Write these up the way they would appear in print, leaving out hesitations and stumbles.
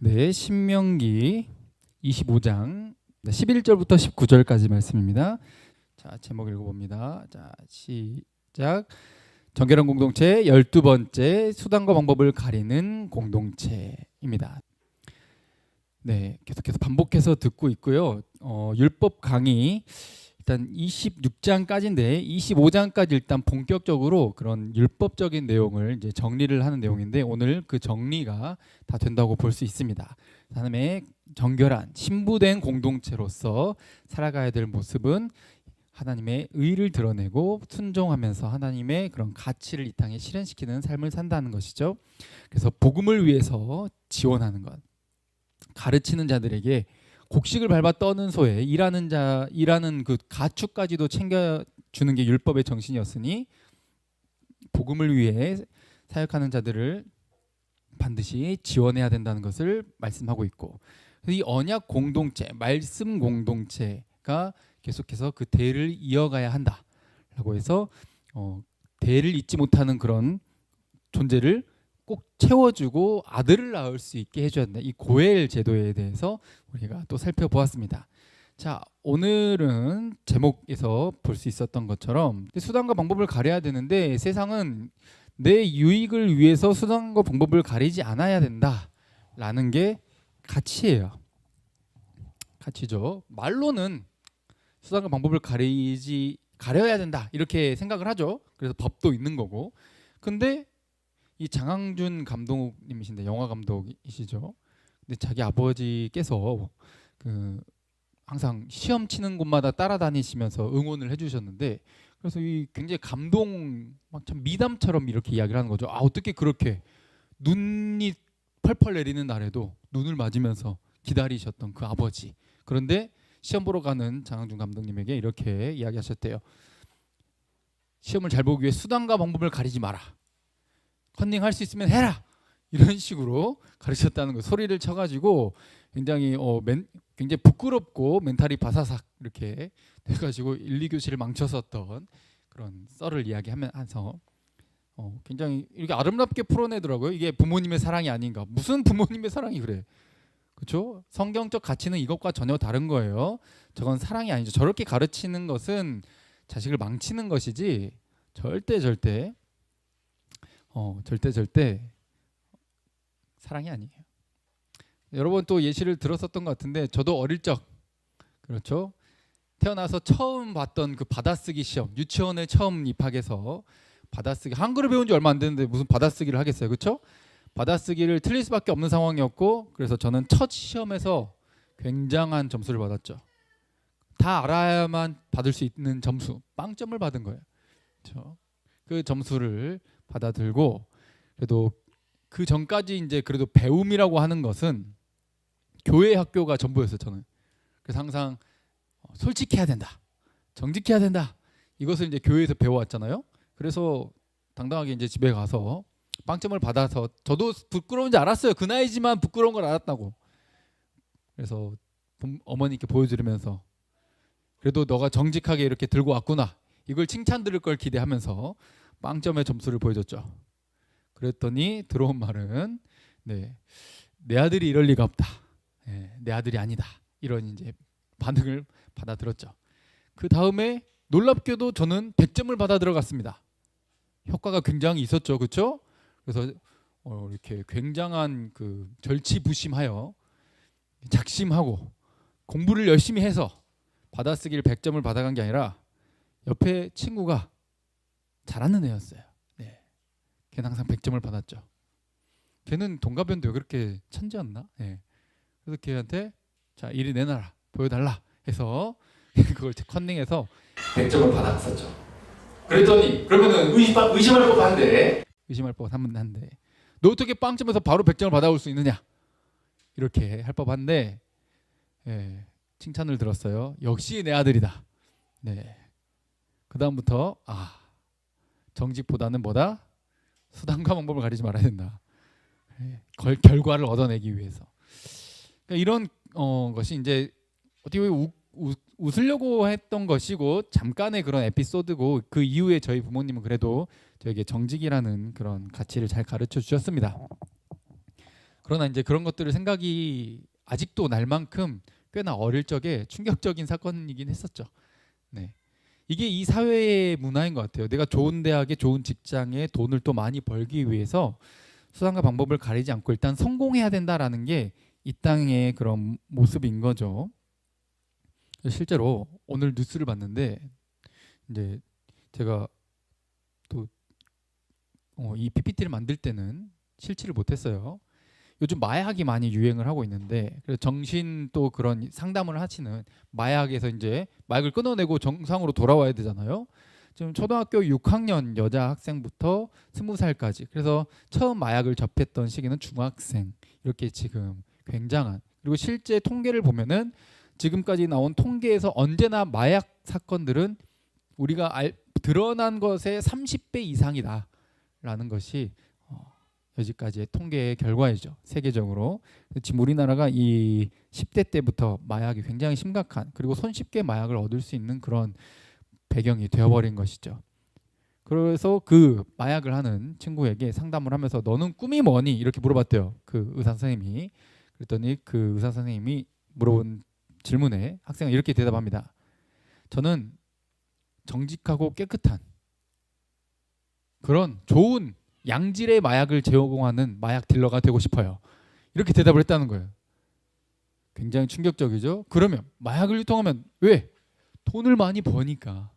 네, 신명기 25장 11절부터 19절까지 말씀입니다. 자, 제목 읽어봅니다. 자, 시작. 정결한 공동체 12번째 수단과 방법을 가리는 공동체입니다. 네, 계속해서 반복해서 듣고 있고요. 율법 강의 일단 26장까지인데 25장까지 일단 본격적으로 그런 율법적인 내용을 이제 정리를 하는 내용인데 오늘 그 정리가 다 된다고 볼 수 있습니다. 하나님의 정결한 신부된 공동체로서 살아가야 될 모습은 하나님의 의를 드러내고 순종하면서 하나님의 그런 가치를 이 땅에 실현시키는 삶을 산다는 것이죠. 그래서 복음을 위해서 지원하는 것, 가르치는 자들에게 곡식을 밟아 떠는 소에 일하는 그 가축까지도 챙겨주는 게 율법의 정신이었으니 복음을 위해 사역하는 자들을 반드시 지원해야 된다는 것을 말씀하고 있고, 이 언약 공동체, 말씀 공동체가 계속해서 그 대를 이어가야 한다라고 해서 대를 잊지 못하는 그런 존재를 꼭 채워주고 아들을 낳을 수 있게 해줘야 된다. 이 고엘 제도에 대해서 우리가 또 살펴보았습니다. 자, 오늘은 제목에서 볼 수 있었던 것처럼 수단과 방법을 가려야 되는데 세상은 내 유익을 위해서 수단과 방법을 가리지 않아야 된다라는 게 가치예요. 가치죠. 말로는 수단과 방법을 가려야 된다 이렇게 생각을 하죠. 그래서 법도 있는 거고. 근데 이 장항준 감독님이신데 영화 감독이시죠. 근데 자기 아버지께서 그 항상 시험 치는 곳마다 따라다니시면서 응원을 해주셨는데, 그래서 이 굉장히 감동, 막 참 미담처럼 이렇게 이야기를 하는 거죠. 아, 어떻게 그렇게 눈이 펄펄 내리는 날에도 눈을 맞으면서 기다리셨던 그 아버지. 그런데 시험 보러 가는 장항준 감독님에게 이렇게 이야기하셨대요. 시험을 잘 보기 위해 수단과 방법을 가리지 마라. 컨닝할 수 있으면 해라. 이런 식으로 가르쳤다는 거. 소리를 쳐가지고 굉장히 굉장히 부끄럽고 멘탈이 바사삭 이렇게 돼가지고 1, 2교시를 망쳤었던 그런 썰을 이야기하면서 굉장히 이렇게 아름답게 풀어내더라고요. 이게 부모님의 사랑이 아닌가. 무슨 부모님의 사랑이 그래. 그렇죠? 성경적 가치는 이것과 전혀 다른 거예요. 저건 사랑이 아니죠. 저렇게 가르치는 것은 자식을 망치는 것이지 절대 사랑이 아니에요. 여러분 또 예시를 들었었던 것 같은데 저도 어릴 적, 그렇죠? 태어나서 처음 봤던 그 받아쓰기 시험, 유치원에 처음 입학해서 받아쓰기, 한글을 배운 지 얼마 안 됐는데 무슨 받아쓰기를 하겠어요, 그렇죠? 받아쓰기를 틀릴 수밖에 없는 상황이었고, 그래서 저는 첫 시험에서 굉장한 점수를 받았죠. 다 알아야만 받을 수 있는 점수, 빵점을 받은 거예요. 그렇죠? 그 점수를 받아들고, 그래도 그 전까지 이제 그래도 배움이라고 하는 것은 교회 학교가 전부였어요, 저는. 그래서 항상 솔직해야 된다, 정직해야 된다, 이것을 이제 교회에서 배워왔잖아요. 그래서 당당하게 이제 집에 가서 빵점을 받아서 저도 부끄러운지 알았어요. 그 나이지만 부끄러운 걸 알았다고. 그래서 어머니께 보여드리면서 그래도 너가 정직하게 이렇게 들고 왔구나, 이걸 칭찬 들을 걸 기대하면서 빵점의 점수를 보여줬죠. 그랬더니 들어온 말은 내 아들이 이럴 리가 없다. 내 아들이 아니다. 이런 이제 반응을 받아들었죠. 그 다음에 놀랍게도 저는 100점을 받아 들어갔습니다. 효과가 굉장히 있었죠, 그렇죠? 그래서 이렇게 굉장한 그 절치부심하여 작심하고 공부를 열심히 해서 받아쓰기를 100점을 받아간 게 아니라 옆에 친구가 잘하는 애였어요. 걔는 항상 100점을 받았죠. 걔는 동갑인데 왜 그렇게 천재였나? 그래서 걔한테 자, 이리 내놔라, 보여달라 해서 그걸 컨닝해서 100점을 받았었죠. 그랬더니 그러면은 의심할 법한데 너 어떻게 빵점에서 바로 100점을 받아올 수 있느냐, 이렇게 할 법한데 칭찬을 들었어요. 역시 내 아들이다. 그 다음부터 정직보다는 뭐다? 수단과 방법을 가리지 말아야 된다. 결과를 얻어내기 위해서. 그러니까 이런 것이 이제 어떻게 보면 웃으려고 했던 것이고 잠깐의 그런 에피소드고, 그 이후에 저희 부모님은 그래도 저에게 정직이라는 그런 가치를 잘 가르쳐 주셨습니다. 그러나 이제 그런 것들을 생각이 아직도 날 만큼 꽤나 어릴 적에 충격적인 사건이긴 했었죠. 네. 이게 이 사회의 문화인 것 같아요. 내가 좋은 대학에 좋은 직장에 돈을 또 많이 벌기 위해서 수단과 방법을 가리지 않고 일단 성공해야 된다라는 게 이 땅의 그런 모습인 거죠. 실제로 오늘 뉴스를 봤는데 이제 제가 또 이 PPT를 만들 때는 실치를 못했어요. 요즘 마약이 많이 유행을 하고 있는데 그래서 정신 또 그런 상담을 하시는 마약에서 이제 마약을 끊어내고 정상으로 돌아와야 되잖아요. 지금 초등학교 6학년 여자 학생부터 20살까지 그래서 처음 마약을 접했던 시기는 중학생 이렇게 지금 굉장한 그리고 실제 통계를 보면은 지금까지 나온 통계에서 언제나 마약 사건들은 우리가 드러난 것의 30배 이상이다라는 것이 여기까지의 통계의 결과이죠. 세계적으로. 지금 우리나라가 이 10대 때부터 마약이 굉장히 심각한 그리고 손쉽게 마약을 얻을 수 있는 그런 배경이 되어버린 것이죠. 그래서 그 마약을 하는 친구에게 상담을 하면서 너는 꿈이 뭐니? 이렇게 물어봤대요. 그 의사 선생님이. 그랬더니 그 의사 선생님이 물어본 질문에 학생은 이렇게 대답합니다. 저는 정직하고 깨끗한 그런 좋은 양질의 마약을 제공하는 마약 딜러가 되고 싶어요. 이렇게 대답을 했다는 거예요. 굉장히 충격적이죠. 그러면 마약을 유통하면 왜? 돈을 많이 버니까.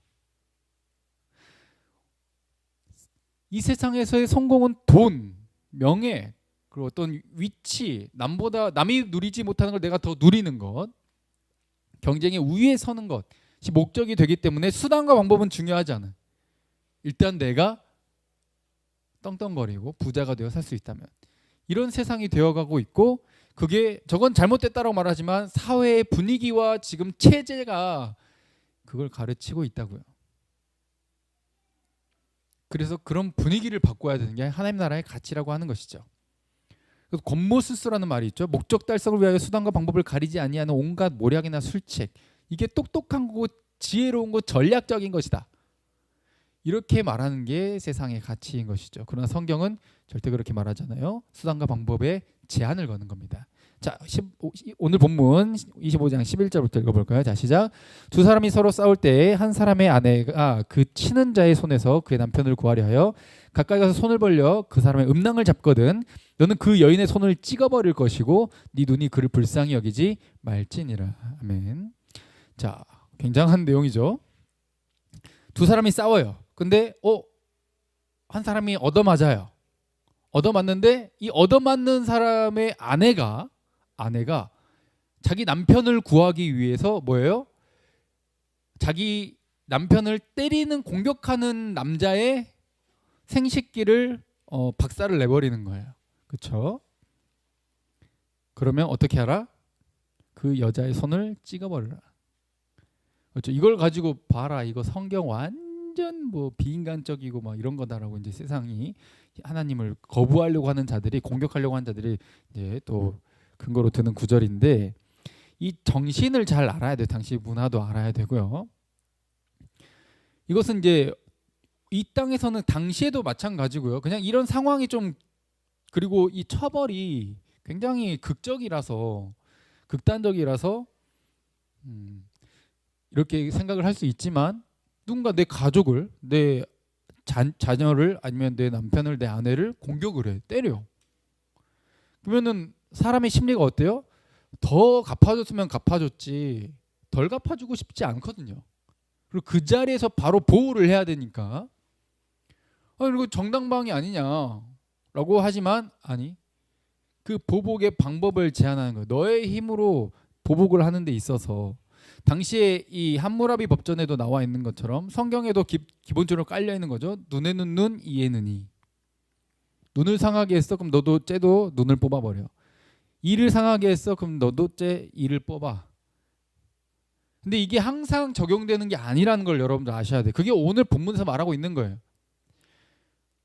이 세상에서의 성공은 돈, 명예, 그리고 어떤 위치, 남이 누리지 못하는 걸 내가 더 누리는 것, 경쟁의 우위에 서는 것이 목적이 되기 때문에 수단과 방법은 중요하지 않아요. 일단 내가 떵떵거리고 부자가 되어 살 수 있다면 이런 세상이 되어가고 있고 그게 저건 잘못됐다라고 말하지만 사회의 분위기와 지금 체제가 그걸 가르치고 있다고요. 그래서 그런 분위기를 바꿔야 되는 게 하나님 나라의 가치라고 하는 것이죠. 그래서 겉모술수라는 말이 있죠. 목적 달성을 위하여 수단과 방법을 가리지 아니하는 온갖 모략이나 술책 이게 똑똑한 거고 지혜로운 거 전략적인 것이다. 이렇게 말하는 게 세상의 가치인 것이죠. 그러나 성경은 절대 그렇게 말하잖아요. 수단과 방법에 제한을 거는 겁니다. 자, 오늘 본문 25장 11절부터 읽어볼까요? 자, 시작. 두 사람이 서로 싸울 때 한 사람의 아내가 그 치는 자의 손에서 그의 남편을 구하려 하여 가까이 가서 손을 벌려 그 사람의 음낭을 잡거든 너는 그 여인의 손을 찍어버릴 것이고 네 눈이 그를 불쌍히 여기지 말지니라. 아멘. 자, 굉장한 내용이죠. 두 사람이 싸워요. 근데 한 사람이 얻어맞아요. 얻어맞는데 이 얻어맞는 사람의 아내가 자기 남편을 구하기 위해서 뭐예요? 자기 남편을 때리는 공격하는 남자의 생식기를 박살을 내버리는 거예요. 그렇죠? 그러면 어떻게 하라? 그 여자의 손을 찍어버리라. 그렇죠? 이걸 가지고 봐라. 이거 성경 완전 뭐 비인간적이고 막 이런 거다라고 이제 세상이 하나님을 거부하려고 하는 자들이 공격하려고 하는 자들이 이제 또 근거로 드는 구절인데 이 정신을 잘 알아야 돼요. 당시 문화도 알아야 되고요. 이것은 이제 이 땅에서는 당시에도 마찬가지고요. 그냥 이런 상황이 좀 그리고 이 처벌이 굉장히 극적이라서 극단적이라서 이렇게 생각을 할 수 있지만 누군가 내 가족을 내 자녀를 아니면 내 남편을 내 아내를 공격을 해 때려 그러면은 사람의 심리가 어때요? 더 갚아줬으면 갚아줬지 덜 갚아주고 싶지 않거든요. 그리고 그 자리에서 바로 보호를 해야 되니까 그리고 정당방위 아니냐라고 하지만 아니 그 보복의 방법을 제한하는 거예요. 너의 힘으로 보복을 하는 데 있어서 당시에 이 함무라비 법전에도 나와 있는 것처럼 성경에도 기본적으로 깔려 있는 거죠. 눈에는 눈, 이에는 이. 눈을 상하게 했어 그럼 너도 쟤도 눈을 뽑아버려. 이를 상하게 했어 그럼 너도 쟤 이를 뽑아. 근데 이게 항상 적용되는 게 아니라는 걸 여러분들 아셔야 돼요. 그게 오늘 본문에서 말하고 있는 거예요.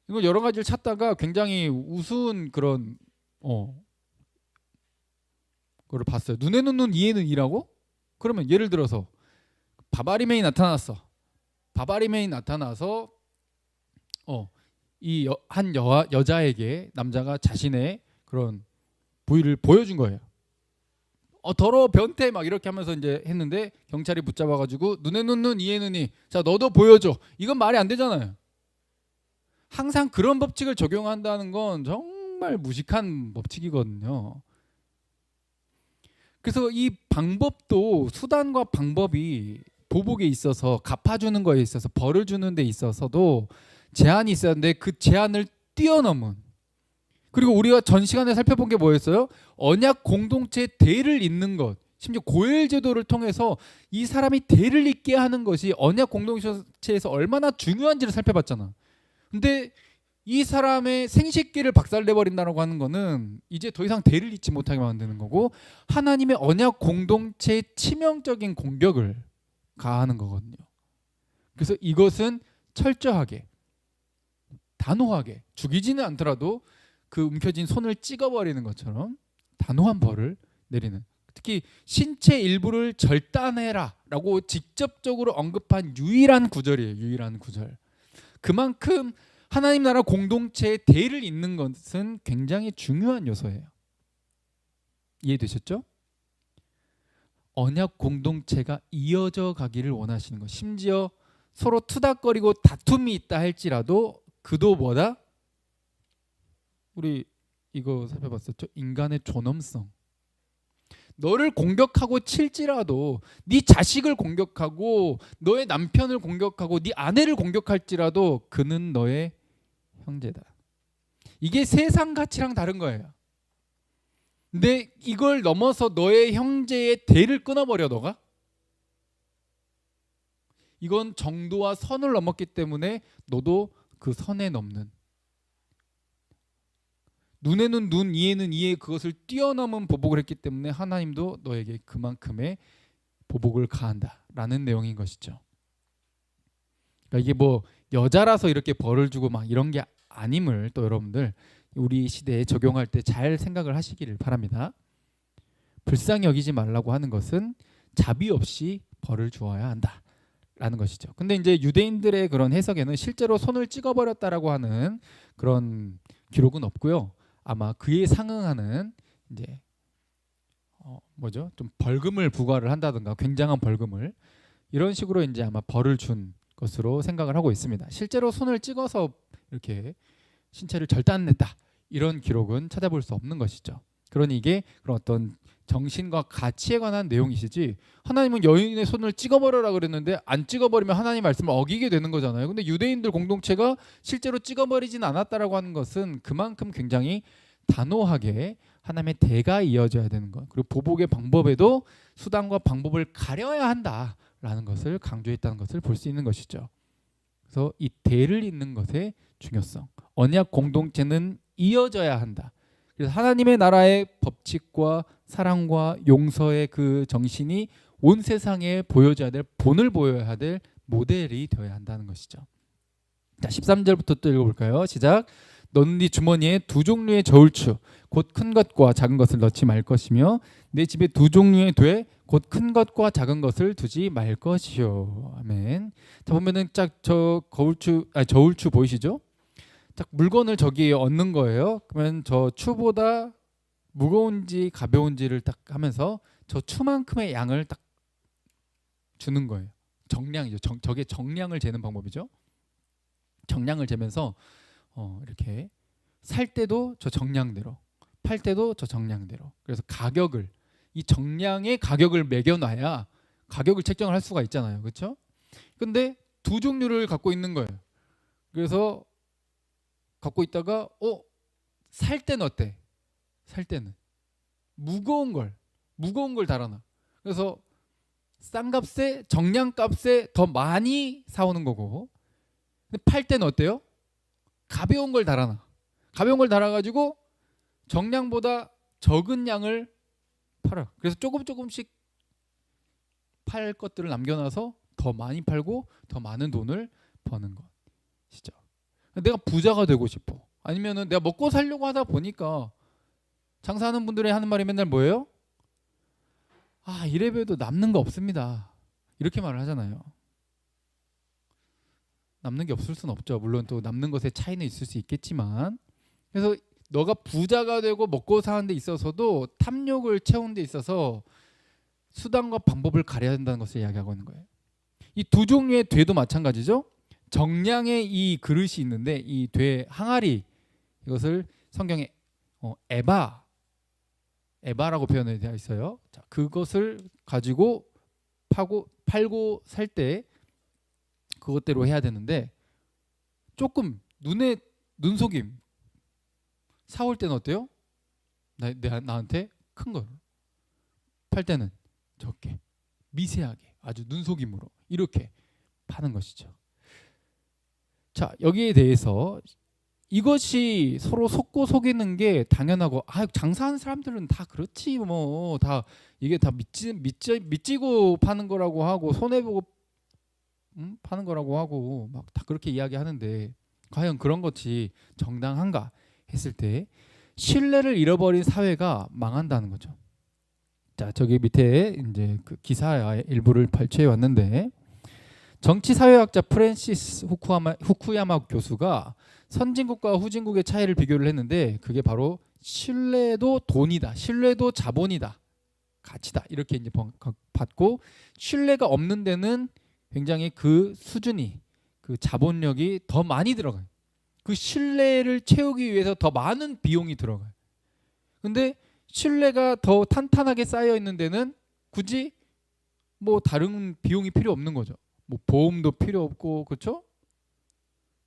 이걸 여러 가지를 찾다가 굉장히 우스운 그런 그걸 봤어요. 눈에는 눈, 이에는 이라고? 그러면 예를 들어서 바바리맨이 나타났어. 바바리맨이 나타나서 이 한 여자에게 남자가 자신의 그런 부위를 보여준 거예요. 더러워 변태 막 이렇게 하면서 이제 했는데 경찰이 붙잡아가지고 눈에는 눈, 이에는 이. 자, 너도 보여줘. 이건 말이 안 되잖아요. 항상 그런 법칙을 적용한다는 건 정말 무식한 법칙이거든요. 그래서 이 방법도 수단과 방법이 보복에 있어서 갚아주는 거에 있어서 벌을 주는 데 있어서도 제한이 있어야 하는데 그 제한을 뛰어넘은 그리고 우리가 전 시간에 살펴본 게 뭐였어요? 언약 공동체 대를 잇는 것 심지어 고엘 제도를 통해서 이 사람이 대를 잇게 하는 것이 언약 공동체에서 얼마나 중요한지를 살펴봤잖아. 근데 이 사람의 생식기를 박살내버린다고 하는 거는 이제 더 이상 대를 잇지 못하게 만드는 거고 하나님의 언약 공동체의 치명적인 공격을 가하는 거거든요. 그래서 이것은 철저하게 단호하게 죽이지는 않더라도 그 움켜진 손을 찍어버리는 것처럼 단호한 벌을 내리는 특히 신체 일부를 절단해라 라고 직접적으로 언급한 유일한 구절이에요. 유일한 구절. 그만큼 하나님 나라 공동체의 대를 잇는 것은 굉장히 중요한 요소예요. 이해되셨죠? 언약 공동체가 이어져 가기를 원하시는 것. 심지어 서로 투닥거리고 다툼이 있다 할지라도 그도 뭐다? 우리 이거 살펴봤었죠? 인간의 존엄성. 너를 공격하고 칠지라도 네 자식을 공격하고 너의 남편을 공격하고 네 아내를 공격할지라도 그는 너의 형제다. 이게 세상 가치랑 다른 거예요. 근데 이걸 넘어서 너의 형제의 대를 끊어버려 너가? 이건 정도와 선을 넘었기 때문에 너도 그 선에 넘는 눈에는 눈, 이에는 이에 그것을 뛰어넘은 보복을 했기 때문에 하나님도 너에게 그만큼의 보복을 가한다라는 내용인 것이죠. 그러니까 이게 뭐 여자라서 이렇게 벌을 주고 막 이런 게 아님을 또 여러분들 우리 시대에 적용할 때 잘 생각을 하시기를 바랍니다. 불쌍히 여기지 말라고 하는 것은 자비 없이 벌을 주어야 한다라는 것이죠. 근데 이제 유대인들의 그런 해석에는 실제로 손을 찍어버렸다라고 하는 그런 기록은 없고요. 아마 그에 상응하는 이제 뭐죠? 좀 벌금을 부과를 한다든가 굉장한 벌금을 이런 식으로 이제 아마 벌을 준 것으로 생각을 하고 있습니다. 실제로 손을 찍어서 이렇게 신체를 절단냈다 이런 기록은 찾아볼 수 없는 것이죠. 그러니 이게 그런 어떤 정신과 가치에 관한 내용이시지 하나님은 여인의 손을 찍어버려라 그랬는데 안 찍어버리면 하나님 말씀을 어기게 되는 거잖아요. 근데 유대인들 공동체가 실제로 찍어버리진 않았다라고 하는 것은 그만큼 굉장히 단호하게 하나님의 대가 이어져야 되는 것 그리고 보복의 방법에도 수단과 방법을 가려야 한다라는 것을 강조했다는 것을 볼 수 있는 것이죠. 그래서 이 대를 잇는 것의 중요성 언약 공동체는 이어져야 한다. 그래서 하나님의 나라의 법칙과 사랑과 용서의 그 정신이 온 세상에 보여져야 될 본을 보여야 될 모델이 되어야 한다는 것이죠. 자, 13절부터 또 읽어볼까요? 시작. 너는 네 주머니에 두 종류의 저울추 곧 큰 것과 작은 것을 넣지 말 것이며 내 집에 두 종류의 되곧 큰 것과 작은 것을 두지 말 것이요. 아멘. 자 보면은 딱 저 저울추 보이시죠? 딱 물건을 저기에 얹는 거예요. 그러면 저 추보다 무거운지 가벼운지를 딱 하면서 저 추만큼의 양을 딱 주는 거예요. 정량이죠. 저게 정량을 재는 방법이죠. 정량을 재면서 이렇게 살 때도 저 정량대로, 팔 때도 저 정량대로. 그래서 가격을 이 정량의 가격을 매겨놔야 가격을 책정을 할 수가 있잖아요. 그렇죠? 근데 두 종류를 갖고 있는 거예요. 그래서 갖고 있다가 살 때는 어때? 살 때는 무거운 걸 달아놔. 그래서 싼 값에 정량값에 더 많이 사오는 거고 근데 팔 때는 어때요? 가벼운 걸 달아놔. 가벼운 걸 달아가지고 정량보다 적은 양을 팔아. 그래서 조금씩 팔 것들을 남겨놔서 더 많이 팔고 더 많은 돈을 버는 것이죠. 내가 부자가 되고 싶어. 아니면은 내가 먹고 살려고 하다 보니까 장사하는 분들이 하는 말이 맨날 뭐예요? 이래봬도 남는 거 없습니다. 이렇게 말을 하잖아요. 남는 게 없을 수는 없죠. 물론 또 남는 것에 차이는 있을 수 있겠지만 그래서 너가 부자가 되고 먹고 사는 데 있어서도 탐욕을 채우는 데 있어서 수단과 방법을 가려야 한다는 것을 이야기하고 있는 거예요. 이 두 종류의 되도 마찬가지죠. 정량의 이 그릇이 있는데 이 되 항아리, 이것을 성경에 에바라고 표현이 되어 있어요. 자, 그것을 가지고 팔고 살 때 그것대로 해야 되는데, 조금 눈속임 사올 때는 어때요? 나한테 큰 걸, 팔 때는 적게, 미세하게, 아주 눈속임으로 이렇게 파는 것이죠. 자, 여기에 대해서 이것이 서로 속고 속이는 게 당연하고, 장사하는 사람들은 다 그렇지 뭐, 다 이게 다 믿지고 파는 거라고 하고 손해보고 파는 거라고 하고 막 다 그렇게 이야기하는데, 과연 그런 것이 정당한가 했을 때 신뢰를 잃어버린 사회가 망한다는 거죠. 자, 저기 밑에 이제 그 기사의 일부를 발췌해 왔는데, 정치사회학자 프랜시스 후쿠야마 교수가 선진국과 후진국의 차이를 비교를 했는데, 그게 바로 신뢰도 돈이다, 신뢰도 자본이다, 가치다, 이렇게 이제 받고, 신뢰가 없는 데는 굉장히 그 수준이, 그 자본력이 더 많이 들어가요. 그 신뢰를 채우기 위해서 더 많은 비용이 들어가요. 근데 신뢰가 더 탄탄하게 쌓여 있는 데는 굳이 뭐 다른 비용이 필요 없는 거죠. 뭐 보험도 필요 없고, 그렇죠?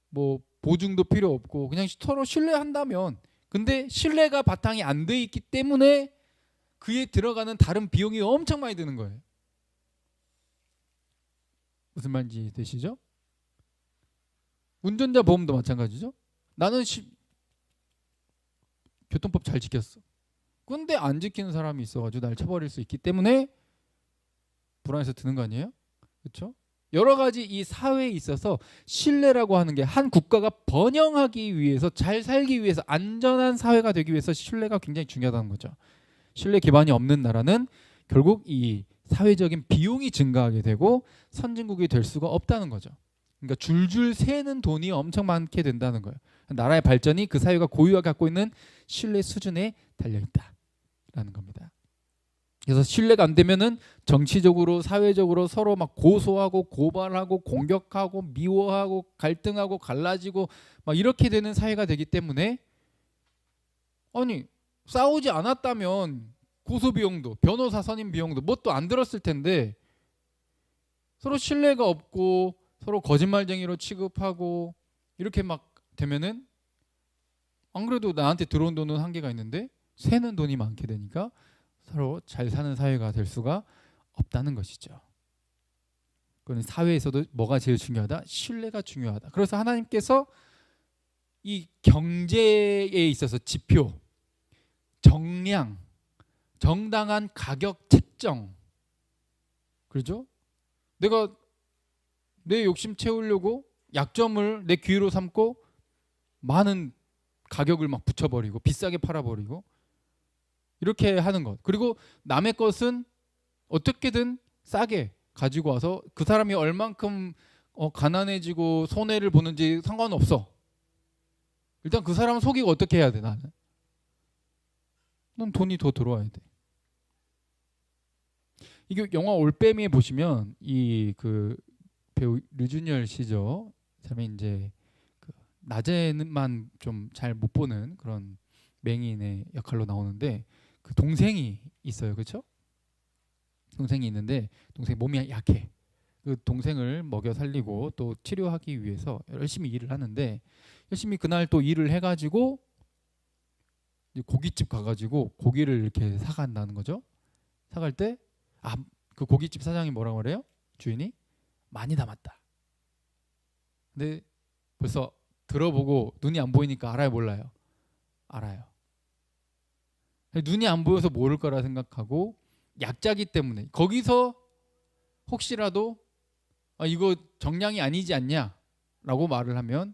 뭐 보증도 필요 없고, 그냥 서로 신뢰한다면. 근데 신뢰가 바탕이 안 돼 있기 때문에 그에 들어가는 다른 비용이 엄청 많이 드는 거예요. 무슨 말인지 되시죠? 운전자 보험도 마찬가지죠. 나는 교통법 잘 지켰어. 근데 안 지키는 사람이 있어가지고 날 쳐버릴 수 있기 때문에 불안해서 드는 거 아니에요? 그렇죠? 여러 가지 이 사회에 있어서 신뢰라고 하는 게, 한 국가가 번영하기 위해서, 잘 살기 위해서, 안전한 사회가 되기 위해서 신뢰가 굉장히 중요하다는 거죠. 신뢰 기반이 없는 나라는 결국 이 사회적인 비용이 증가하게 되고 선진국이 될 수가 없다는 거죠. 그러니까 줄줄 새는 돈이 엄청 많게 된다는 거예요. 나라의 발전이 그 사회가 고유하게 갖고 있는 신뢰 수준에 달려있다라는 겁니다. 그래서 신뢰가 안 되면은 정치적으로, 사회적으로 서로 막 고소하고 고발하고 공격하고 미워하고 갈등하고 갈라지고 막 이렇게 되는 사회가 되기 때문에, 아니 싸우지 않았다면 고소 비용도, 변호사 선임 비용도 뭣도 안 들었을 텐데, 서로 신뢰가 없고 서로 거짓말쟁이로 취급하고 이렇게 막 되면은, 안 그래도 나한테 들어온 돈은 한계가 있는데 새는 돈이 많게 되니까 서로 잘 사는 사회가 될 수가 없다는 것이죠. 그런 사회에서도 뭐가 제일 중요하다? 신뢰가 중요하다. 그래서 하나님께서 이 경제에 있어서 지표, 정량, 정당한 가격 책정, 그렇죠? 내가 내 욕심 채우려고 약점을 내 기회로 삼고 많은 가격을 막 붙여버리고 비싸게 팔아버리고 이렇게 하는 것, 그리고 남의 것은 어떻게든 싸게 가지고 와서 그 사람이 얼만큼 가난해지고 손해를 보는지 상관없어. 일단 그 사람 속이고 어떻게 해야 돼? 나는 넌 돈이 더 들어와야 돼. 이게 영화 올빼미에 보시면 이 그 배우 류준열 씨죠. 사람이 이제 그 낮에만 좀 잘 못 보는 그런 맹인의 역할로 나오는데, 그 동생이 있어요, 그렇죠? 동생이 있는데 동생 몸이 약해. 그 동생을 먹여 살리고 또 치료하기 위해서 열심히 일을 하는데, 열심히 그날 또 일을 해가지고 고깃집 가가지고 고기를 이렇게 사간다는 거죠. 사갈 때 그 고깃집 사장이 뭐라고 그래요? 주인이 많이 담았다. 근데 벌써 들어보고 눈이 안 보이니까 알아요, 몰라요? 알아요. 눈이 안 보여서 모를 거라 생각하고, 약자기 때문에 거기서 혹시라도 이거 정량이 아니지 않냐라고 말을 하면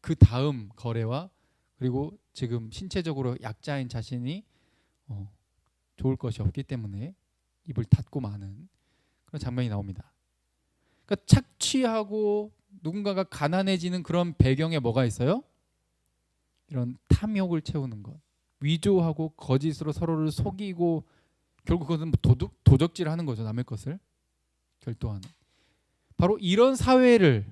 그 다음 거래와, 그리고 지금 신체적으로 약자인 자신이 좋을 것이 없기 때문에 입을 닫고 마는 그런 장면이 나옵니다. 그러니까 착취하고 누군가가 가난해지는 그런 배경에 뭐가 있어요? 이런 탐욕을 채우는 것, 위조하고 거짓으로 서로를 속이고 결국 그것은 도적질하는 거죠. 남의 것을 결도하는. 바로 이런 사회를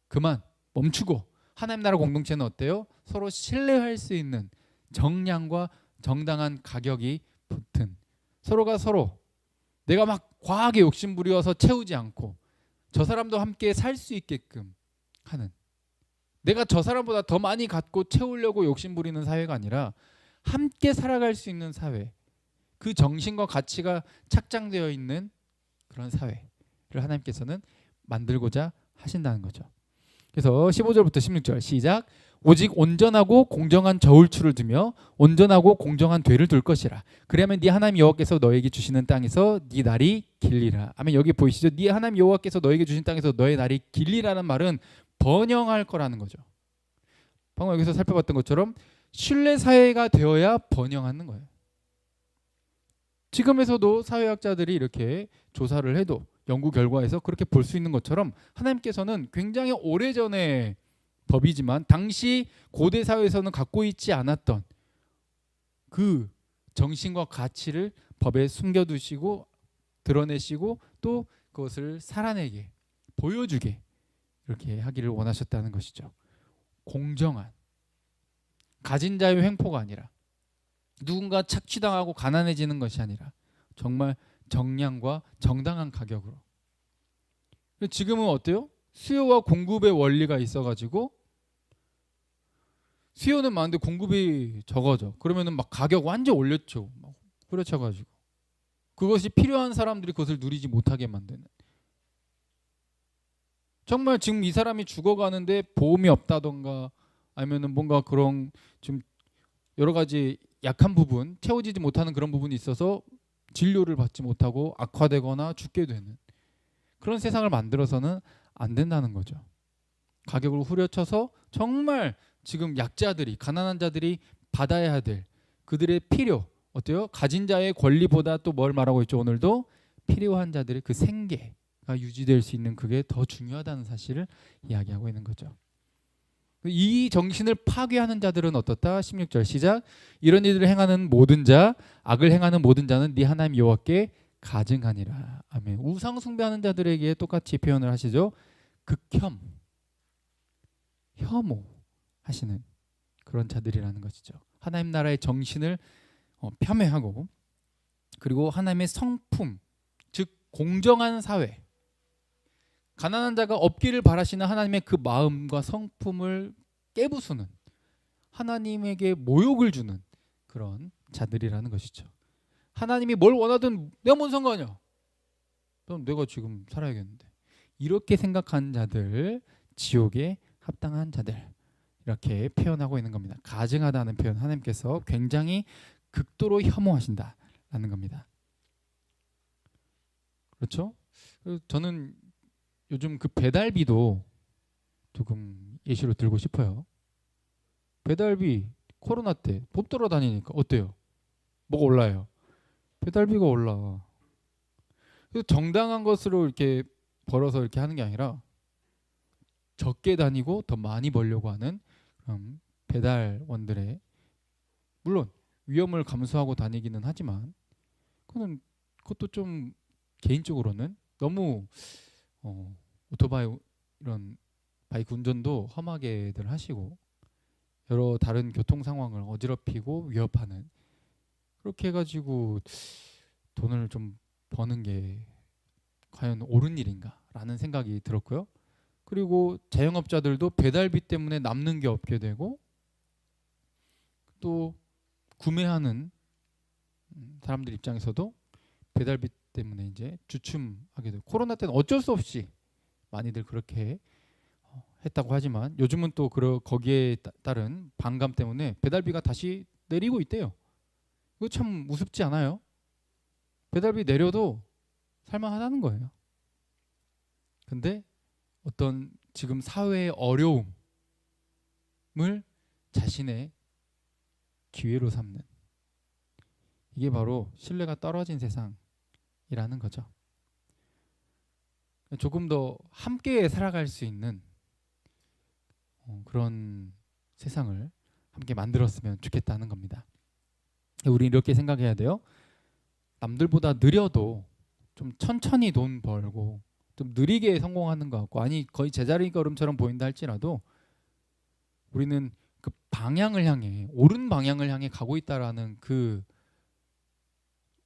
그만 멈추고 하나님 나라 공동체는 어때요? 서로 신뢰할 수 있는 정량과 정당한 가격이 붙은, 서로가 서로 내가 막 과하게 욕심부려서 채우지 않고 저 사람도 함께 살 수 있게끔 하는, 내가 저 사람보다 더 많이 갖고 채우려고 욕심부리는 사회가 아니라 함께 살아갈 수 있는 사회, 그 정신과 가치가 착장되어 있는 그런 사회를 하나님께서는 만들고자 하신다는 거죠. 그래서 15절부터 16절 시작. 오직 온전하고 공정한 저울추를 두며 온전하고 공정한 궤를 둘 것이라. 그리하면 네 하나님 여호와께서 너에게 주시는 땅에서 네 날이 길리라. 아멘. 여기 보이시죠? 네 하나님 여호와께서 너에게 주신 땅에서 너의 날이 길리라는 말은 번영할 거라는 거죠. 방금 여기서 살펴봤던 것처럼 신뢰 사회가 되어야 번영하는 거예요. 지금에서도 사회학자들이 이렇게 조사를 해도 연구 결과에서 그렇게 볼 수 있는 것처럼 하나님께서는 굉장히 오래전의 법이지만 당시 고대 사회에서는 갖고 있지 않았던 그 정신과 가치를 법에 숨겨두시고 드러내시고 또 그것을 살아내게 보여주게 이렇게 하기를 원하셨다는 것이죠. 공정한, 가진 자의 횡포가 아니라 누군가 착취당하고 가난해지는 것이 아니라 정말 정량과 정당한 가격으로. 지금은 어때요? 수요와 공급의 원리가 있어가지고 수요는 많은데 공급이 적어져. 그러면은 막 가격 완전 올렸죠. 막 후려쳐가지고 그것이 필요한 사람들이 그것을 누리지 못하게 만드는. 정말 지금 이 사람이 죽어가는데 보험이 없다던가 아니면은 뭔가 그런 좀 여러 가지 약한 부분, 채워지지 못하는 그런 부분이 있어서 진료를 받지 못하고 악화되거나 죽게 되는 그런 세상을 만들어서는 안 된다는 거죠. 가격을 후려쳐서 정말 지금 약자들이, 가난한 자들이 받아야 될 그들의 필요, 어때요? 가진 자의 권리보다 또 뭘 말하고 있죠? 오늘도 필요한 자들의 그 생계가 유지될 수 있는 그게 더 중요하다는 사실을 이야기하고 있는 거죠. 이 정신을 파괴하는 자들은 어떻다? 16절 시작. 이런 일들을 행하는 모든 자, 악을 행하는 모든 자는 네 하나님 여호와께 가증하니라. 아멘. 우상 숭배하는 자들에게 똑같이 표현을 하시죠. 극혐, 혐오하시는 그런 자들이라는 것이죠. 하나님 나라의 정신을 폄훼하고 그리고 하나님의 성품, 즉 공정한 사회, 가난한 자가 없기를 바라시는 하나님의 그 마음과 성품을 깨부수는, 하나님에게 모욕을 주는 그런 자들이라는 것이죠. 하나님이 뭘 원하든 내가 뭔 상관이야. 그럼 내가 지금 살아야겠는데. 이렇게 생각하는 자들, 지옥에 합당한 자들, 이렇게 표현하고 있는 겁니다. 가증하다는 표현 하나님께서 굉장히 극도로 혐오하신다라는 겁니다. 그렇죠? 저는 요즘 그 배달비도 조금 예시로 들고 싶어요. 배달비 코로나 때 못 돌아다니니까 어때요? 뭐가 올라요? 배달비가 올라. 그래서 정당한 것으로 이렇게 벌어서 이렇게 하는 게 아니라 적게 다니고 더 많이 벌려고 하는 배달원들의, 물론 위험을 감수하고 다니기는 하지만 그것도 좀 개인적으로는 너무 오토바이 이런 바이크 운전도 험하게들 하시고 여러 다른 교통 상황을 어지럽히고 위협하는, 그렇게 해가지고 돈을 좀 버는 게 과연 옳은 일인가라는 생각이 들었고요. 그리고 자영업자들도 배달비 때문에 남는 게 없게 되고 또 구매하는 사람들 입장에서도 배달비 때문에 이제 주춤하게 되고, 코로나 때는 어쩔 수 없이 많이들 그렇게 했다고 하지만 요즘은 또 거기에 따른 반감 때문에 배달비가 다시 내리고 있대요. 이거 참 우습지 않아요? 배달비 내려도 살만하다는 거예요. 근데 어떤 지금 사회의 어려움을 자신의 기회로 삼는, 이게 바로 신뢰가 떨어진 세상이라는 거죠. 조금 더 함께 살아갈 수 있는 그런 세상을 함께 만들었으면 좋겠다는 겁니다. 우리 이렇게 생각해야 돼요. 남들보다 느려도 좀 천천히 돈 벌고 좀 느리게 성공하는 것 같고, 아니 거의 제자리 걸음처럼 보인다 할지라도 우리는 그 방향을 향해, 옳은 방향을 향해 가고 있다라는 그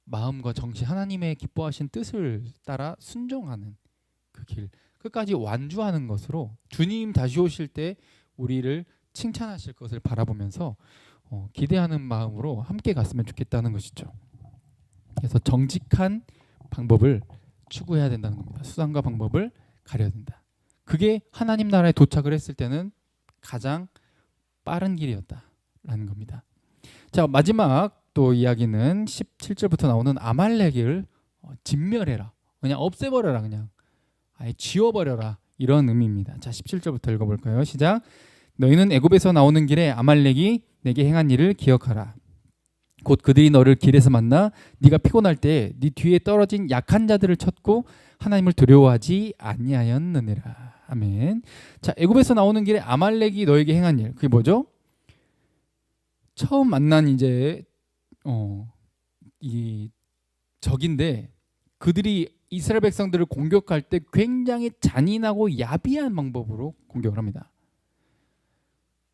마음과 정신, 하나님의 기뻐하신 뜻을 따라 순종하는 그 길, 끝까지 완주하는 것으로 주님 다시 오실 때 우리를 칭찬하실 것을 바라보면서 기대하는 마음으로 함께 갔으면 좋겠다는 것이죠. 그래서 정직한 방법을 추구해야 된다는 겁니다. 수단과 방법을 가려야 된다. 그게 하나님 나라에 도착을 했을 때는 가장 빠른 길이었다라는 겁니다. 자, 마지막 또 이야기는 17절부터 나오는 아말렉을 진멸해라, 그냥 없애버려라, 그냥 아예 지워버려라, 이런 의미입니다. 자, 17절부터 읽어볼까요? 시작. 너희는 애굽에서 나오는 길에 아말렉이 내게 행한 일을 기억하라. 곧 그들이 너를 길에서 만나 네가 피곤할 때 네 뒤에 떨어진 약한 자들을 쳤고 하나님을 두려워하지 아니하였느니라. 아멘. 자, 애굽에서 나오는 길에 아말렉이 너에게 행한 일, 그게 뭐죠? 처음 만난 이제 이 적인데, 그들이 이스라엘 백성들을 공격할 때 굉장히 잔인하고 야비한 방법으로 공격을 합니다.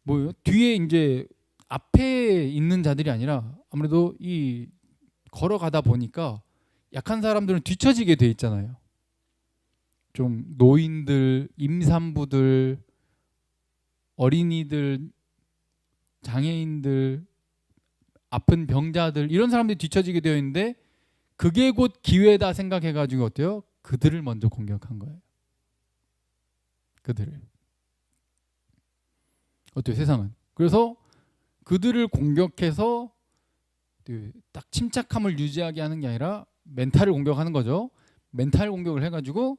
뭐요? 뒤에 이제 앞에 있는 자들이 아니라 아무래도 이 걸어가다 보니까 약한 사람들은 뒤처지게 돼 있잖아요. 좀 노인들, 임산부들, 어린이들, 장애인들, 아픈 병자들, 이런 사람들이 뒤처지게 되어 있는데 그게 곧 기회다 생각해가지고 어때요? 그들을 먼저 공격한 거예요. 그들을. 어때요, 세상은? 그래서 그들을 공격해서 딱 침착함을 유지하게 하는 게 아니라 멘탈을 공격하는 거죠. 멘탈 공격을 해가지고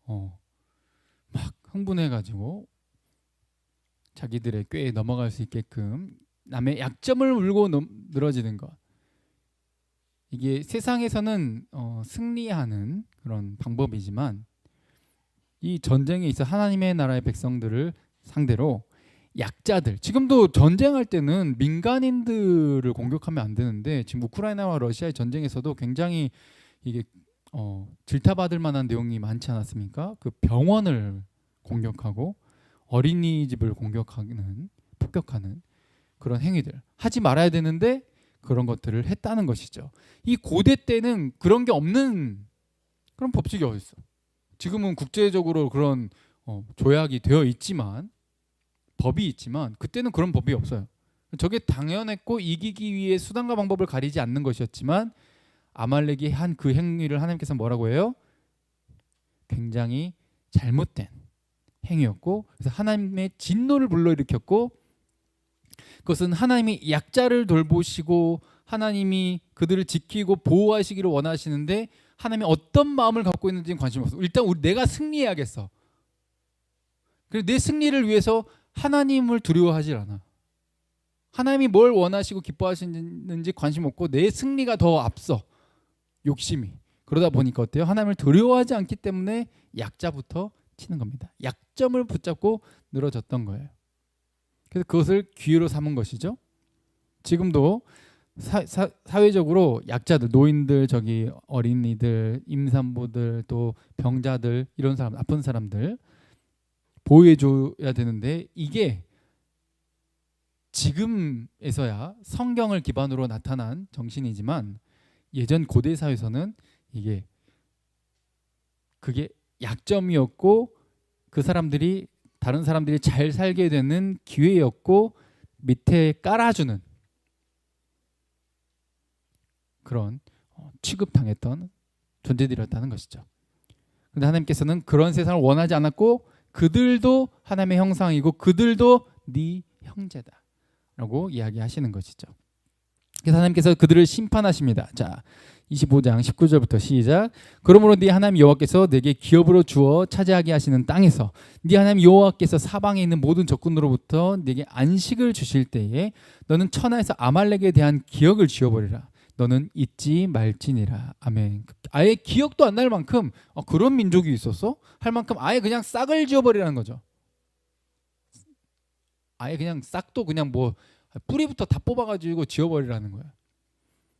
막 흥분해가지고 자기들의 꾀에 넘어갈 수 있게끔 남의 약점을 물고 늘어지는 것. 이게 세상에서는 승리하는 그런 방법이지만 이 전쟁에 있어 하나님의 나라의 백성들을 상대로 약자들, 지금도 전쟁할 때는 민간인들을 공격하면 안 되는데 지금 우크라이나와 러시아의 전쟁에서도 굉장히 이게 질타받을 만한 내용이 많지 않았습니까? 그 병원을 공격하고 어린이집을 공격하는, 폭격하는 그런 행위들 하지 말아야 되는데 그런 것들을 했다는 것이죠. 이 고대 때는 그런 게 없는 그런 법칙이 어디 있어? 지금은 국제적으로 그런 조약이 되어 있지만, 법이 있지만 그때는 그런 법이 없어요. 저게 당연했고 이기기 위해 수단과 방법을 가리지 않는 것이었지만 아말렉이 한 그 행위를 하나님께서 뭐라고 해요? 굉장히 잘못된 행위였고, 그래서 하나님의 진노를 불러일으켰고, 그것은 하나님이 약자를 돌보시고 하나님이 그들을 지키고 보호하시기를 원하시는데 하나님이 어떤 마음을 갖고 있는지는 관심이 없어. 일단 내가 승리해야겠어. 그래서 내 승리를 위해서 하나님을 두려워하지 않아. 하나님이 뭘 원하시고 기뻐하시는지 관심 없고 내 승리가 더 앞서, 욕심이. 그러다 보니까 어때요? 하나님을 두려워하지 않기 때문에 약자부터 치는 겁니다. 약점을 붙잡고 늘어졌던 거예요. 그래서 그것을 기회로 삼은 것이죠. 지금도 사회적으로 약자들, 노인들, 저기 어린이들, 임산부들, 또 병자들, 이런 사람, 아픈 사람들 보호해줘야 되는데, 이게 지금에서야 성경을 기반으로 나타난 정신이지만 예전 고대 사회에서는 그게 약점이었고 그 사람들이, 다른 사람들이 잘 살게 되는 기회였고 밑에 깔아주는 그런 취급당했던 존재들이었다는 것이죠. 그런데 하나님께서는 그런 세상을 원하지 않았고 그들도 하나님의 형상이고 그들도 네 형제다라고 이야기하시는 것이죠. 그래서 하나님께서 그들을 심판하십니다. 자, 25장 19절부터 시작. 그러므로 네 하나님 여호와께서 내게 기업으로 주어 차지하게 하시는 땅에서 네 하나님 여호와께서 사방에 있는 모든 적군으로부터 내게 안식을 주실 때에 너는 천하에서 아말렉에 대한 기억을 지워버리라. 너는 잊지 말지니라. 아멘. 아예 기억도 안 날 만큼 그런 민족이 있었어? 할 만큼 아예 그냥 싹을 지워버리라는 거죠. 아예 그냥 싹도 그냥 뭐 뿌리부터 다 뽑아가지고 지워버리라는 거야.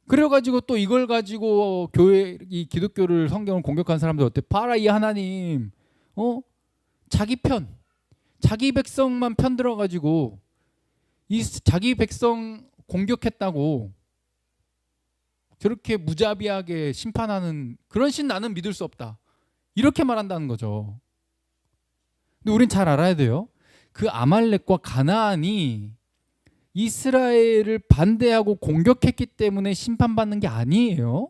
그래가지고 또 이걸 가지고 교회 이 기독교를 성경을 공격한 사람들 어때? 봐라 이 하나님, 자기 편, 자기 백성만 편 들어가지고 이 자기 백성 공격했다고 저렇게 무자비하게 심판하는 그런 신 나는 믿을 수 없다. 이렇게 말한다는 거죠. 근데 우린 잘 알아야 돼요. 그 아말렉과 가나안이 이스라엘을 반대하고 공격했기 때문에 심판받는 게 아니에요.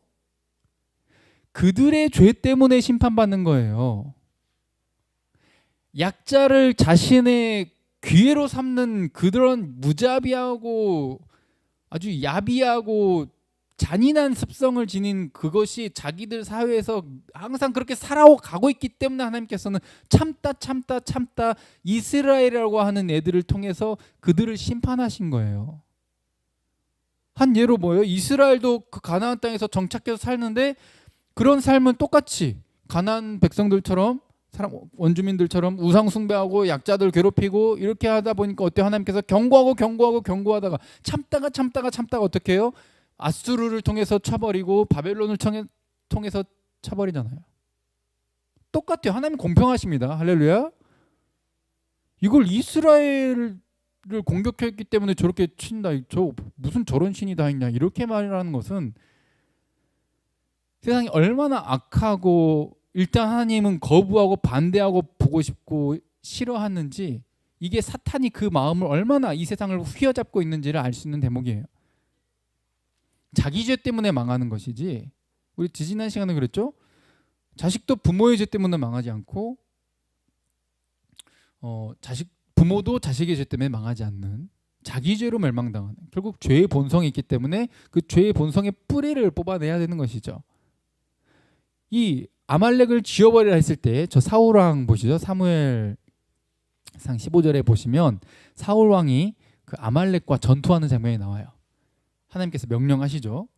그들의 죄 때문에 심판받는 거예요. 약자를 자신의 기회로 삼는 그런 무자비하고 아주 야비하고 잔인한 습성을 지닌 그것이 자기들 사회에서 항상 그렇게 살아가고 있기 때문에 하나님께서는 참다 이스라엘이라고 하는 애들을 통해서 그들을 심판하신 거예요. 한 예로 뭐예요? 이스라엘도 그 가나안 땅에서 정착해서 살는데 그런 삶은 똑같이 가나안 백성들처럼 사람 원주민들처럼 우상 숭배하고 약자들 괴롭히고 이렇게 하다 보니까 어때요? 하나님께서 경고하다가 참다가 어떻게 해요? 아수르를 통해서 쳐버리고 바벨론을 통해서 쳐버리잖아요. 똑같아요. 하나님 공평하십니다. 할렐루야. 이걸 이스라엘을 공격했기 때문에 저렇게 친다. 저 무슨 저런 신이 다 있냐. 이렇게 말하는 것은 세상이 얼마나 악하고 일단 하나님은 거부하고 반대하고 보고 싶고 싫어하는지 이게 사탄이 그 마음을 얼마나 이 세상을 휘어잡고 있는지를 알 수 있는 대목이에요. 자기 죄 때문에 망하는 것이지 우리 지지난 시간에 그랬죠? 자식도 부모의 죄 때문에 망하지 않고 부모도 자식의 죄 때문에 망하지 않는 자기 죄로 멸망당하는 결국 죄의 본성이 있기 때문에 그 죄의 본성의 뿌리를 뽑아내야 되는 것이죠. 이 아말렉을 지워버리라 했을 때 저 사울왕 보시죠. 사무엘상 15절에 보시면 사울왕이 그 아말렉과 전투하는 장면이 나와요. 하나님께서 명령하시죠.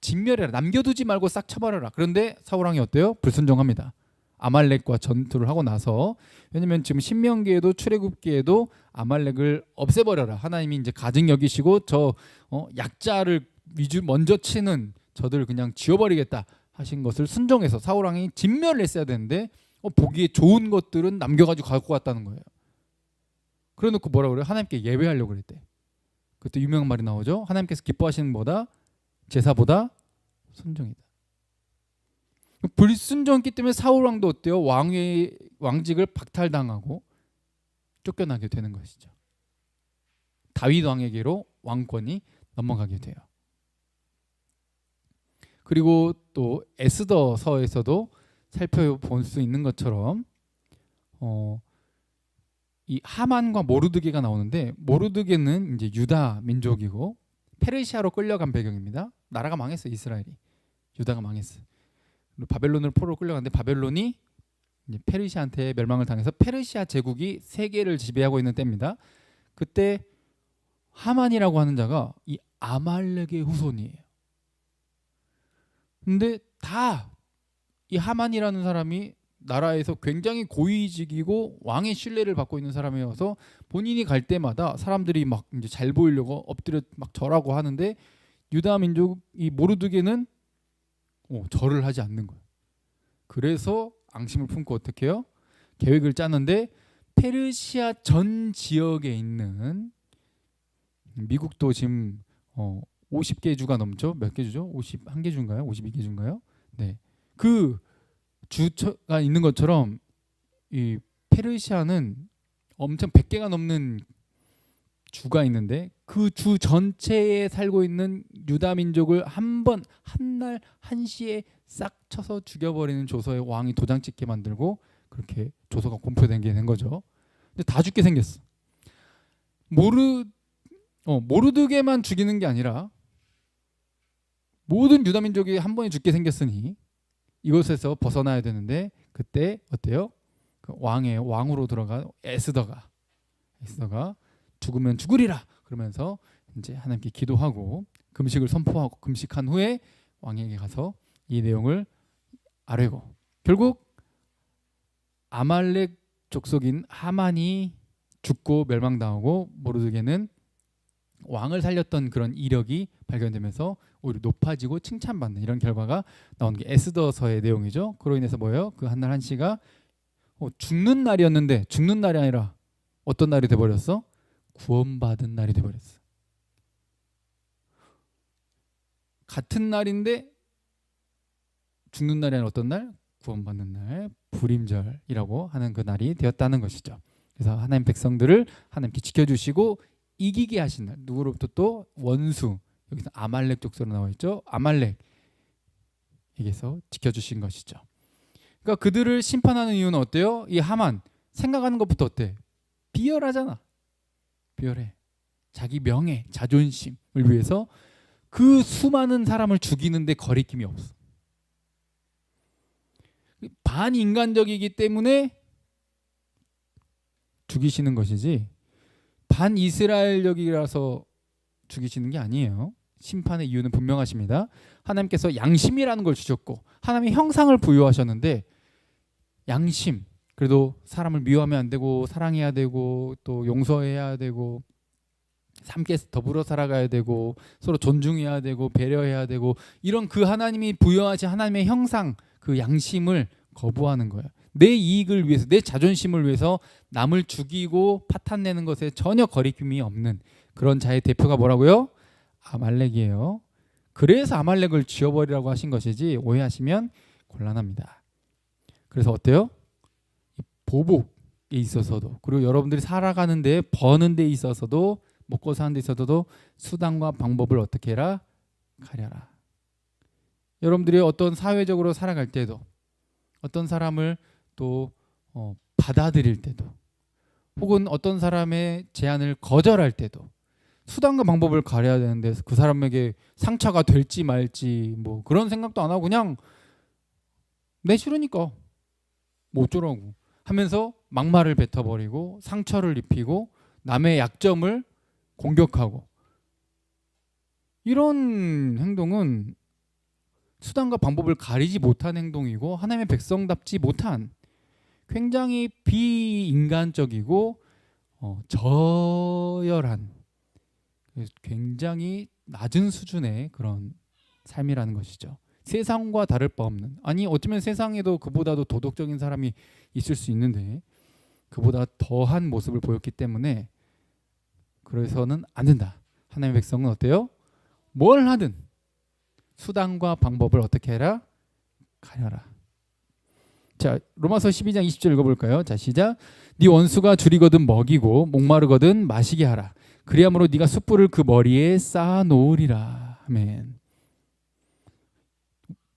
진멸해라. 남겨두지 말고 싹 쳐버려라. 그런데 사울왕이 어때요? 불순종합니다. 아말렉과 전투를 하고 나서 왜냐면 지금 신명기에도 출애굽기에도 아말렉을 없애버려라. 하나님이 이제 가증 여기시고 저 약자를 먼저 치는 저들 그냥 지워버리겠다 하신 것을 순종해서 사울왕이 진멸을 했어야 되는데 보기에 좋은 것들은 남겨가지고 갖고 갔다는 거예요. 그래놓고 뭐라 그래요? 하나님께 예배하려고 그랬대. 그때 유명한 말이 나오죠. 하나님께서 기뻐하시는 뭐다? 제사보다 순종이다. 불순종했기 때문에 사울 왕도 어때요? 왕직을 박탈당하고 쫓겨나게 되는 것이죠. 다윗 왕에게로 왕권이 넘어가게 돼요. 그리고 또 에스더서에서도 살펴볼 수 있는 것처럼 이 하만과 모르드게가 나오는데 모르드게는 이제 유다 민족이고 페르시아로 끌려간 배경입니다. 나라가 망했어. 이스라엘이. 유다가 망했어. 바벨론을 포로로 끌려갔는데 바벨론이 이제 페르시아한테 멸망을 당해서 페르시아 제국이 세계를 지배하고 있는 때입니다. 그때 하만이라고 하는 자가 이 아말렉의 후손이에요. 근데 다 이 하만이라는 사람이 나라에서 굉장히 고위직이고 왕의 신뢰를 받고 있는 사람이어서 본인이 갈 때마다 사람들이 막 이제 잘 보이려고 엎드려 막 절하고 하는데 유다 민족 이 모르드게는 절을 하지 않는 거예요. 그래서 앙심을 품고 어떻게 해요? 계획을 짜는데 페르시아 전 지역에 있는 미국도 지금 50개 주가 넘죠. 몇 개 주죠? 51개 주인가요? 52개 주인가요? 네. 그 주가 있는 것처럼 이 페르시아는 엄청 100개가 넘는 주가 있는데 그 주 전체에 살고 있는 유다 민족을 한날 한시에 싹 쳐서 죽여버리는 조서의 왕이 도장 찍게 만들고 그렇게 조서가 공표된 게 된 거죠. 근데 다 죽게 생겼어. 모르드게만 죽이는 게 아니라 모든 유다 민족이 한 번에 죽게 생겼으니 이곳에서 벗어나야 되는데 그때 어때요? 그 왕으로 들어간 에스더가 죽으면 죽으리라 그러면서 이제 하나님께 기도하고 금식을 선포하고 금식한 후에 왕에게 가서 이 내용을 아뢰고 결국 아말렉 족속인 하만이 죽고 멸망당하고 모르드게는 왕을 살렸던 그런 이력이 발견되면서 오히려 높아지고 칭찬받는 이런 결과가 나오는 게 에스더서의 내용이죠. 그로 인해서 뭐예요? 그 한날 한시가 죽는 날이었는데 죽는 날이 아니라 어떤 날이 돼버렸어? 구원받은 날이 돼버렸어. 같은 날인데 죽는 날이 아니라 어떤 날? 구원받는 날, 불임절이라고 하는 그 날이 되었다는 것이죠. 그래서 하나님 백성들을 하나님께 지켜주시고 이기게 하신 날. 누구로부터? 또 원수. 여기서 아말렉 족속으로 나와 있죠. 아말렉에게서 지켜주신 것이죠. 그러니까 그들을 심판하는 이유는 어때요? 이 하만 생각하는 것부터 어때? 비열하잖아. 비열해. 자기 명예, 자존심을 위해서 그 수많은 사람을 죽이는데 거리낌이 없어. 반인간적이기 때문에 죽이시는 것이지 반이스라엘적이라서 죽이시는 게 아니에요. 심판의 이유는 분명하십니다. 하나님께서 양심이라는 걸 주셨고 하나님의 형상을 부여하셨는데 양심, 그래도 사람을 미워하면 안 되고 사랑해야 되고 또 용서해야 되고 함께 더불어 살아가야 되고 서로 존중해야 되고 배려해야 되고 이런 그 하나님이 부여하신 하나님의 형상, 그 양심을 거부하는 거예요. 내 이익을 위해서, 내 자존심을 위해서 남을 죽이고 파탄내는 것에 전혀 거리낌이 없는 그런 자의 대표가 뭐라고요? 아말렉이에요. 그래서 아말렉을 지워버리라고 하신 것이지 오해하시면 곤란합니다. 그래서 어때요? 보복에 있어서도 그리고 여러분들이 살아가는 데 버는 데 있어서도 먹고 사는 데 있어서도 수단과 방법을 어떻게 해라? 가려라. 여러분들이 어떤 사회적으로 살아갈 때도 어떤 사람을 또 받아들일 때도 혹은 어떤 사람의 제안을 거절할 때도 수단과 방법을 가려야 되는데 그 사람에게 상처가 될지 말지 뭐 그런 생각도 안 하고 그냥 내 싫으니까 뭐 어쩌라고 하면서 막말을 뱉어버리고 상처를 입히고 남의 약점을 공격하고 이런 행동은 수단과 방법을 가리지 못한 행동이고 하나님의 백성답지 못한 굉장히 비인간적이고 저열한 굉장히 낮은 수준의 그런 삶이라는 것이죠. 세상과 다를 바 없는, 아니 어쩌면 세상에도 그보다도 도덕적인 사람이 있을 수 있는데 그보다 더한 모습을 보였기 때문에 그래서는 안 된다. 하나님의 백성은 어때요? 뭘 하든 수단과 방법을 어떻게 해라? 가려라. 자, 로마서 12장 20절 읽어볼까요? 자, 시작. 네 원수가 줄이거든 먹이고 목마르거든 마시게 하라. 그리함으로 네가 숯불을 그 머리에 쌓아 놓으리라. 아멘.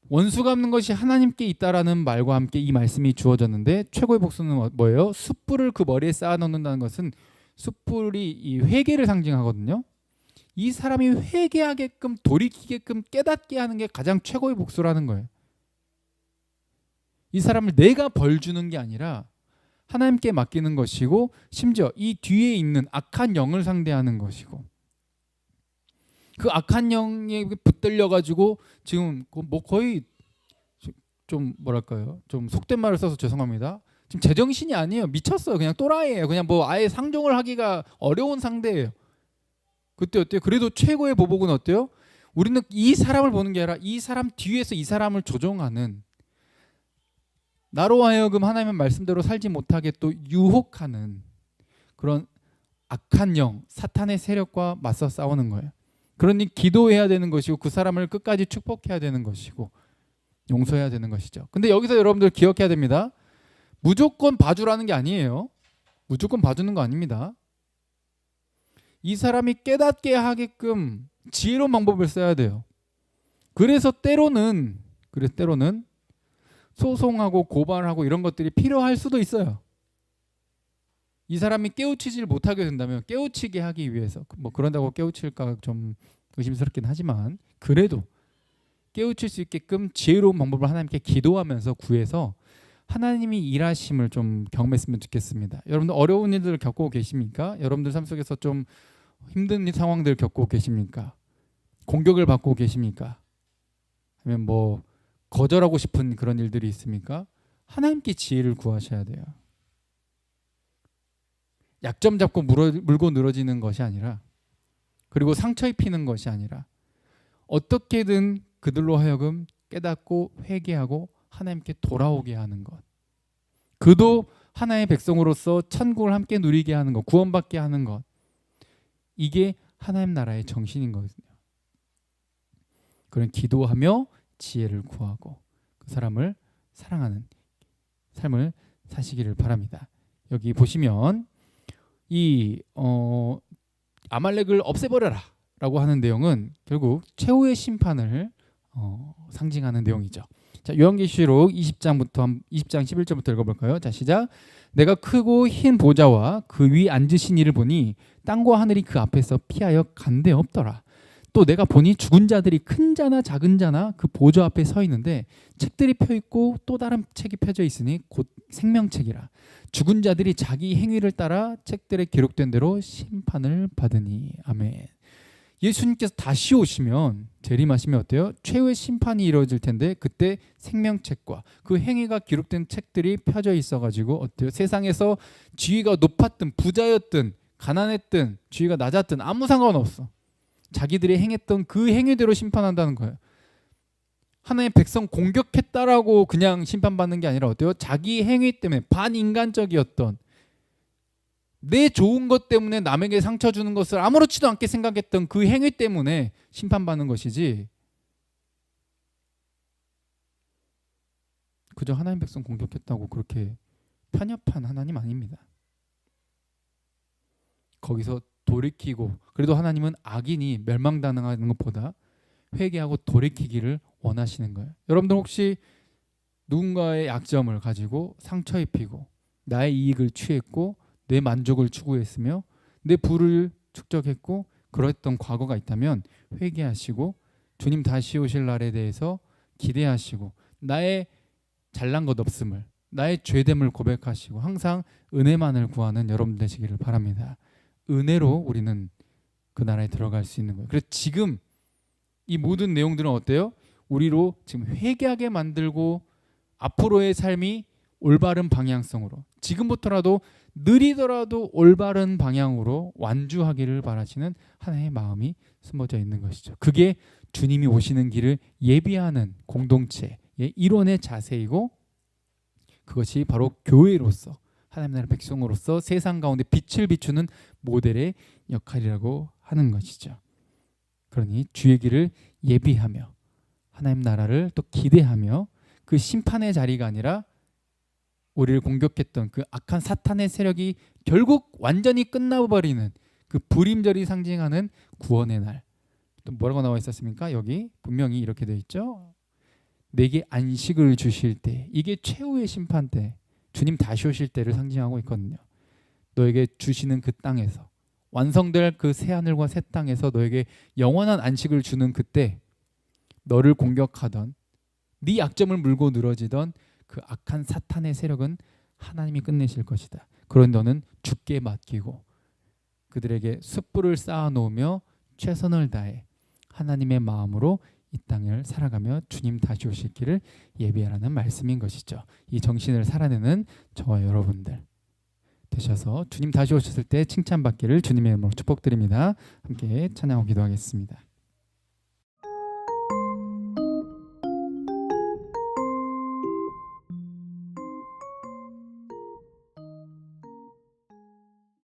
원수가 없는 것이 하나님께 있다라는 말과 함께 이 말씀이 주어졌는데 최고의 복수는 뭐예요? 숯불을 그 머리에 쌓아 놓는다는 것은 숯불이 이 회개를 상징하거든요. 이 사람이 회개하게끔 돌이키게끔 깨닫게 하는 게 가장 최고의 복수라는 거예요. 이 사람을 내가 벌 주는 게 아니라 하나님께 맡기는 것이고 심지어 이 뒤에 있는 악한 영을 상대하는 것이고 그 악한 영에 붙들려 가지고 지금 뭐 거의 좀 뭐랄까요? 좀 속된 말을 써서 죄송합니다. 지금 제정신이 아니에요. 미쳤어요. 그냥 또라이예요. 그냥 뭐 아예 상종을 하기가 어려운 상대예요. 그때 어때요? 그래도 최고의 보복은 어때요? 우리는 이 사람을 보는 게 아니라 이 사람 뒤에서 이 사람을 조종하는 나로 하여금 하나님의 말씀대로 살지 못하게 또 유혹하는 그런 악한 영, 사탄의 세력과 맞서 싸우는 거예요. 그러니 기도해야 되는 것이고 그 사람을 끝까지 축복해야 되는 것이고 용서해야 되는 것이죠. 근데 여기서 여러분들 기억해야 됩니다. 무조건 봐주라는 게 아니에요. 무조건 봐주는 거 아닙니다. 이 사람이 깨닫게 하게끔 지혜로운 방법을 써야 돼요. 그래서 때로는 소송하고 고발하고 이런 것들이 필요할 수도 있어요. 이 사람이 깨우치질 못하게 된다면 깨우치게 하기 위해서 뭐 그런다고 깨우칠까 좀 의심스럽긴 하지만 그래도 깨우칠 수 있게끔 지혜로운 방법을 하나님께 기도하면서 구해서 하나님이 일하심을 좀 경험했으면 좋겠습니다. 여러분들 어려운 일들을 겪고 계십니까? 여러분들 삶 속에서 좀 힘든 상황들을 겪고 계십니까? 공격을 받고 계십니까? 아니면 뭐 거절하고 싶은 그런 일들이 있습니까? 하나님께 지혜를 구하셔야 돼요. 약점 잡고 물고 늘어지는 것이 아니라, 그리고 상처 입히는 것이 아니라 어떻게든 그들로 하여금 깨닫고 회개하고 하나님께 돌아오게 하는 것. 그도 하나의 백성으로서 천국을 함께 누리게 하는 것, 구원받게 하는 것. 이게 하나님 나라의 정신인 거거든요. 그런 기도하며 지혜를 구하고 그 사람을 사랑하는 삶을 사시기를 바랍니다. 여기 보시면 이 아말렉을 없애버려라 라고 하는 내용은 결국 최후의 심판을 상징하는 내용이죠. 자, 요한계시록 20장 11절부터 읽어볼까요? 자, 시작. 내가 크고 흰 보좌와 그 위 앉으신 이를 보니 땅과 하늘이 그 앞에서 피하여 간데 없더라. 또 내가 보니 죽은 자들이 큰 자나 작은 자나 그 보좌 앞에 서 있는데 책들이 펴 있고 또 다른 책이 펴져 있으니 곧 생명책이라. 죽은 자들이 자기 행위를 따라 책들에 기록된 대로 심판을 받으니. 아멘. 예수님께서 다시 오시면 재림하시면 어때요? 최후의 심판이 이루어질 텐데 그때 생명책과 그 행위가 기록된 책들이 펴져 있어가지고 어때요? 세상에서 지위가 높았든 부자였든 가난했든 지위가 낮았든 아무 상관없어. 자기들이 행했던 그 행위대로 심판한다는 거예요. 하나의 백성 공격했다라고 그냥 심판받는 게 아니라 어때요? 자기 행위 때문에 반인간적이었던 내 좋은 것 때문에 남에게 상처 주는 것을 아무렇지도 않게 생각했던 그 행위 때문에 심판받는 것이지, 그저 하나님 백성 공격했다고 그렇게 편협한 하나님 아닙니다. 거기서 돌이키고, 그래도 하나님은 악인이 멸망당하는 것보다 회개하고 돌이키기를 원하시는 거예요. 여러분들 혹시 누군가의 약점을 가지고 상처 입히고 나의 이익을 취했고 내 만족을 추구했으며 내 부를 축적했고 그랬던 과거가 있다면 회개하시고 주님 다시 오실 날에 대해서 기대하시고 나의 잘난 것 없음을, 나의 죄됨을 고백하시고 항상 은혜만을 구하는 여러분 되시기를 바랍니다. 은혜로 우리는 그 나라에 들어갈 수 있는 거예요. 그래서 지금 이 모든 내용들은 어때요? 우리로 지금 회개하게 만들고 앞으로의 삶이 올바른 방향성으로, 지금부터라도 느리더라도 올바른 방향으로 완주하기를 바라시는 하나의 마음이 숨어져 있는 것이죠. 그게 주님이 오시는 길을 예비하는 공동체의 일원의 자세이고, 그것이 바로 교회로서 하나님 나라 백성으로서 세상 가운데 빛을 비추는 모델의 역할이라고 하는 것이죠. 그러니 주의 길을 예비하며 하나님 나라를 또 기대하며 그 심판의 자리가 아니라 우리를 공격했던 그 악한 사탄의 세력이 결국 완전히 끝나버리는 그 불임절이 상징하는 구원의 날. 또 뭐라고 나와 있었습니까? 여기 분명히 이렇게 되어 있죠. 내게 안식을 주실 때, 이게 최후의 심판 때, 주님 다시 오실 때를 상징하고 있거든요. 너에게 주시는 그 땅에서, 완성될 그 새하늘과 새 땅에서 너에게 영원한 안식을 주는 그때, 너를 공격하던, 네 약점을 물고 늘어지던 그 악한 사탄의 세력은 하나님이 끝내실 것이다. 그런 너는 주께 맡기고 그들에게 숯불을 쌓아놓으며 최선을 다해 하나님의 마음으로 이 땅을 살아가며 주님 다시 오실 길을 예비하라는 말씀인 것이죠. 이 정신을 살아내는 저와 여러분들 되셔서 주님 다시 오셨을 때 칭찬받기를 주님의 이름으로 축복드립니다. 함께 찬양하고 기도하겠습니다.